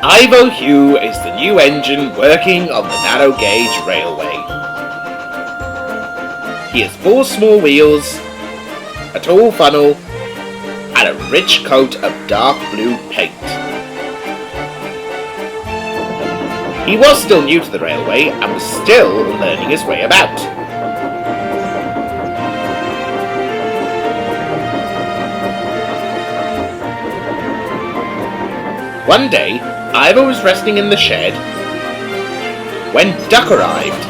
Ivo Hugh is the new engine working on the narrow gauge railway. He has 4 small wheels, a tall funnel, and a rich coat of dark blue paint. He was still new to the railway and was still learning his way about. One day, Ivor was resting in the shed when Duck arrived.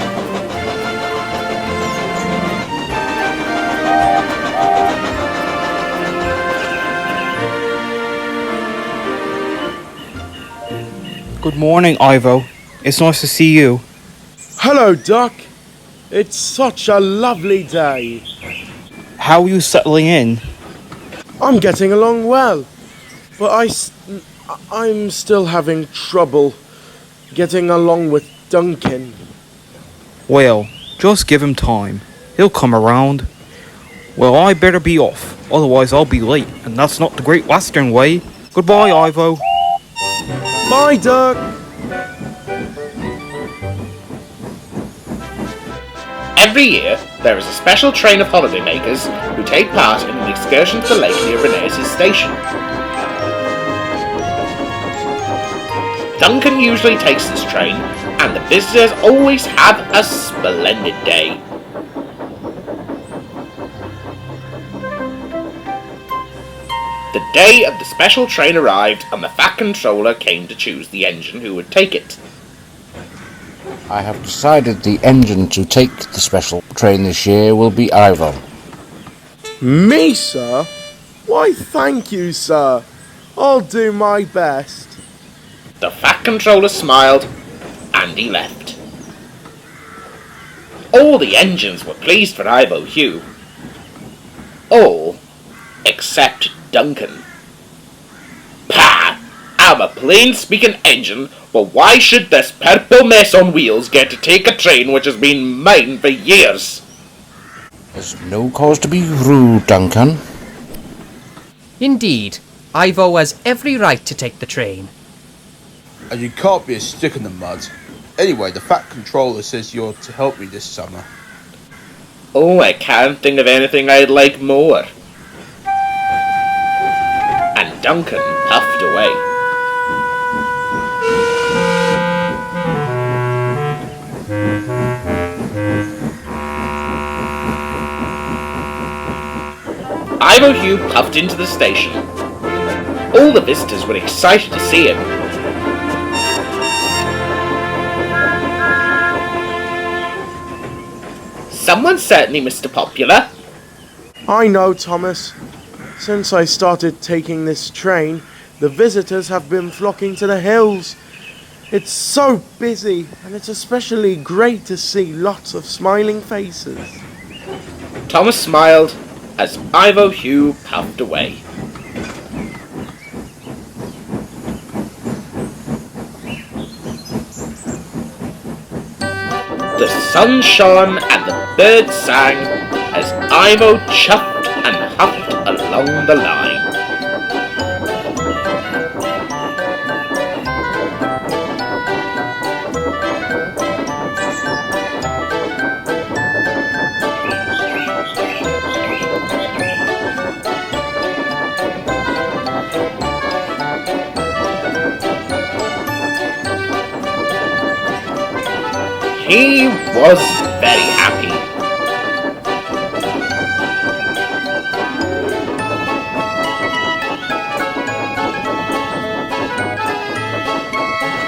Good morning, Ivo. It's nice to see you. Hello, Duck. It's such a lovely day. How are you settling in? I'm getting along well, but I'm still having trouble getting along with Duncan. Well, just give him time. He'll come around. Well, I better be off, otherwise I'll be late, and that's not the Great Western way. Goodbye, Ivo. Bye, Duck. Every year, there is a special train of holidaymakers who take part in an excursion to the lake near Riccaza's station. Duncan usually takes this train, and the visitors always have a splendid day. The day of the special train arrived, and the Fat Controller came to choose the engine who would take it. I have decided the engine to take the special train this year will be Ivo. Me, sir? Why, thank you, sir. I'll do my best. The Fat Controller smiled, and he left. All the engines were pleased for Ivo Hugh. All except Duncan. Pah! I'm a plain-speaking engine, but why should this purple mess on wheels get to take a train which has been mine for years? There's no cause to be rude, Duncan. Indeed, Ivo has every right to take the train. And you can't be a stick in the mud. Anyway, the Fat Controller says you're to help me this summer. Oh, I can't think of anything I'd like more. And Duncan puffed away. Ivo Hugh puffed into the station. All the visitors were excited to see him. Someone's certainly Mr. Popular. I know, Thomas. Since I started taking this train, the visitors have been flocking to the hills. It's so busy, and it's especially great to see lots of smiling faces. Thomas smiled as Ivo Hugh puffed away. The sun shone and the birds sang as Ivo chuffed and huffed along the line. He was very happy.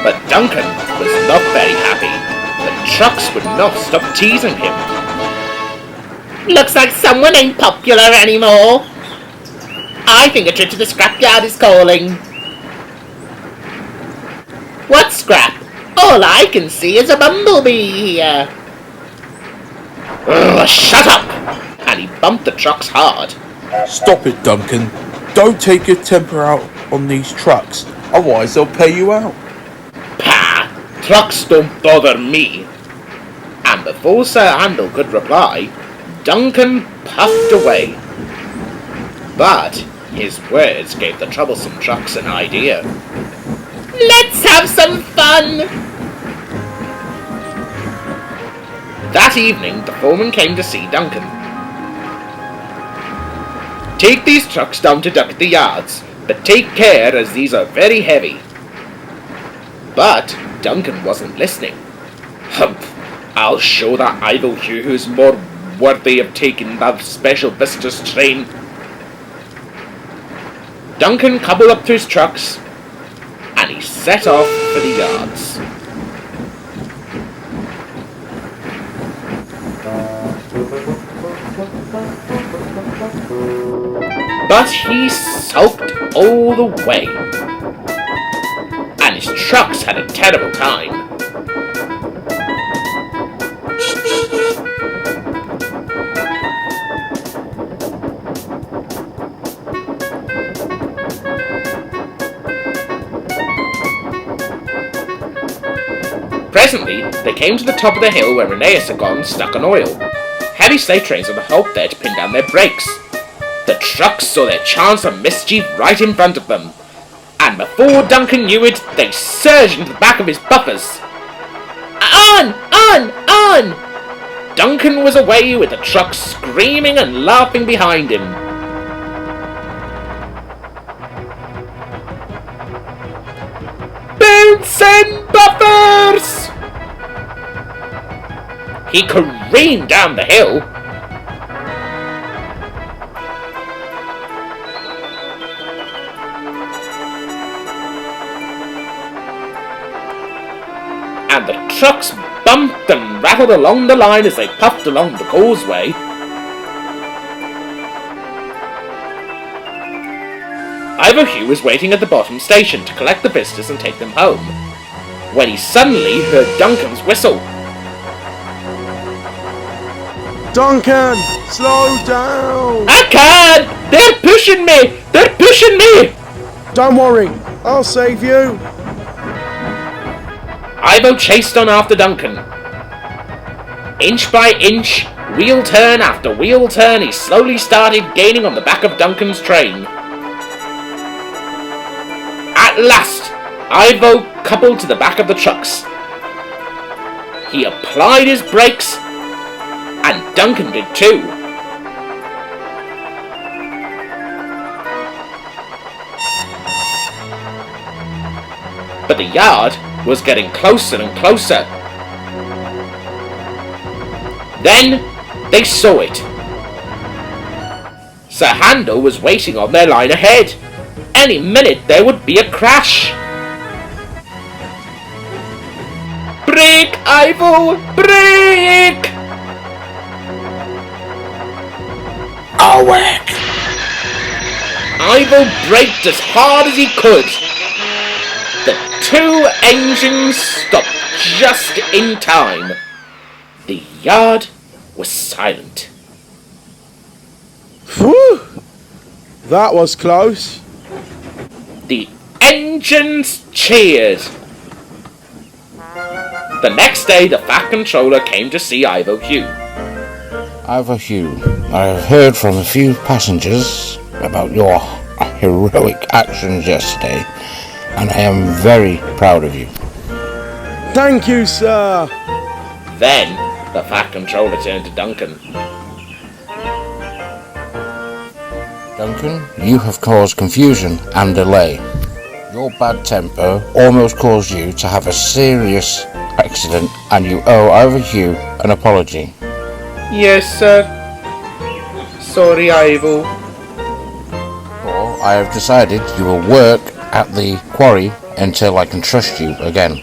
But Duncan was not very happy. The trucks would not stop teasing him. Looks like someone ain't popular anymore. I think a trip to the scrapyard is calling. What scrap? All I can see is a bumblebee here. Ugh, shut up! And he bumped the trucks hard. Stop it, Duncan. Don't take your temper out on these trucks, otherwise they'll pay you out. Pah! Trucks don't bother me. And before Sir Handel could reply, Duncan puffed away. But his words gave the troublesome trucks an idea. Let's have some fun! That evening, the foreman came to see Duncan. Take these trucks down to duck the yards, but take care as these are very heavy. But Duncan wasn't listening. Humph! I'll show that Ivo Hugh who's more worthy of taking that special visitors train. Duncan coupled up to his trucks, and he set off for the yards. But he sulked all the way, and his trucks had a terrible time. Presently, they came to the top of the hill where Riccaza had gone stuck on oil. Heavy sleigh trains had halted there to pin down their brakes. The trucks saw their chance of mischief right in front of them, and before Duncan knew it, they surged into the back of his buffers. On! On! On! Duncan was away with the trucks screaming and laughing behind him. Bouncing buffers! He careened down the hill. And the trucks bumped and rattled along the line as they puffed along the causeway. Ivor Hugh was waiting at the bottom station to collect the visitors and take them home, when he suddenly heard Duncan's whistle. Duncan, slow down! I can't! They're pushing me! They're pushing me! Don't worry, I'll save you. Ivo chased on after Duncan. Inch by inch, wheel turn after wheel turn, he slowly started gaining on the back of Duncan's train. At last, Ivo coupled to the back of the trucks. He applied his brakes, and Duncan did too. But the yard was getting closer and closer. Then they saw it. Sir Handel was waiting on their line ahead. Any minute there would be a crash. Brake, Ivo! Brake! Awake! Ivo braked as hard as he could. The two engines stopped just in time. The yard was silent. Whew! That was close. The engines cheered. The next day, the Fat Controller came to see Ivo Hugh. Ivor Hugh, I have heard from a few passengers about your heroic actions yesterday, and I am very proud of you. Thank you, sir. Then, the Fat Controller turned to Duncan. Duncan, you have caused confusion and delay. Your bad temper almost caused you to have a serious accident, and you owe Ivor Hugh an apology. Yes, sir. Sorry, Ivo. Or I have decided you will work at the quarry until I can trust you again.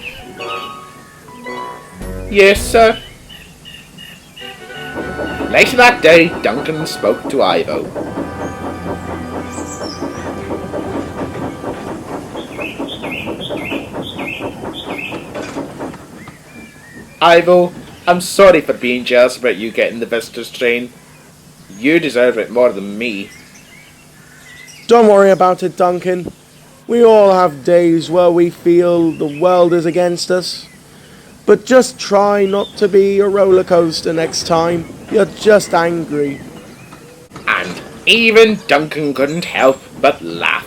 Yes, sir. Later that day, Duncan spoke to Ivo. Ivo, I'm sorry for being jealous about you getting the visitor's train. You deserve it more than me. Don't worry about it, Duncan. We all have days where we feel the world is against us. But just try not to be a roller coaster next time. You're just angry. And even Duncan couldn't help but laugh.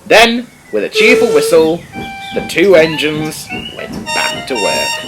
Then With a cheerful whistle, the two engines went back to work.